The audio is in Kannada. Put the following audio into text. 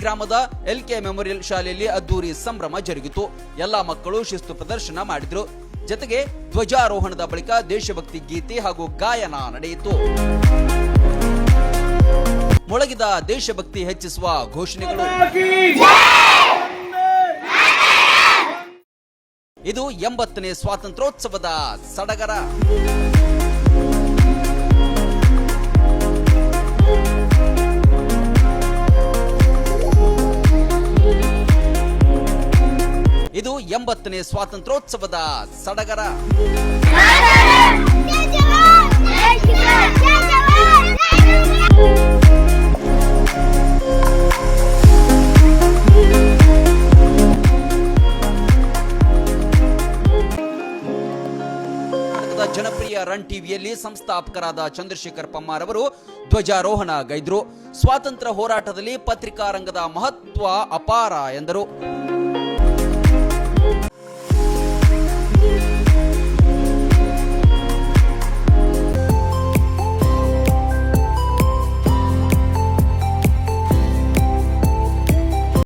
ಗ್ರಾಮದ LK ಮೆಮೋರಿಯಲ್ ಶಾಲೆಯಲ್ಲಿ ಅದ್ದೂರಿ ಸಂಭ್ರಮ ಜರುಗಿತು. ಎಲ್ಲಾ ಮಕ್ಕಳು ಶಿಸ್ತು ಪ್ರದರ್ಶನ ಮಾಡಿದ್ರು. ಜೊತೆಗೆ ಧ್ವಜಾರೋಹಣದ ಬಳಿಕ ದೇಶಭಕ್ತಿ ಗೀತೆ ಹಾಗೂ ಗಾಯನ ನಡೆಯಿತು. ಮೊಳಗಿದ ದೇಶಭಕ್ತಿ ಹೆಚ್ಚಿಸುವ ಘೋಷಣೆಗಳು. ಇದು 80ನೇ ಸ್ವಾತಂತ್ರ್ಯೋತ್ಸವದ ಸಡಗರ. ಇದು 80ನೇ ಸ್ವಾತಂತ್ರ್ಯೋತ್ಸವದ ಸಡಗರ. ಜನಪ್ರಿಯ ರನ್ ಟಿವಿಯಲ್ಲಿ ಸಂಸ್ಥಾಪಕರಾದ ಚಂದ್ರಶೇಖರ್ ಪಮ್ಮಾರ್ ಅವರು ಧ್ವಜಾರೋಹಣ ಗೈದ್ರು. ಸ್ವಾತಂತ್ರ್ಯ ಹೋರಾಟದಲ್ಲಿ ಪತ್ರಿಕಾ ರಂಗದ ಮಹತ್ವ ಅಪಾರ ಎಂದರು.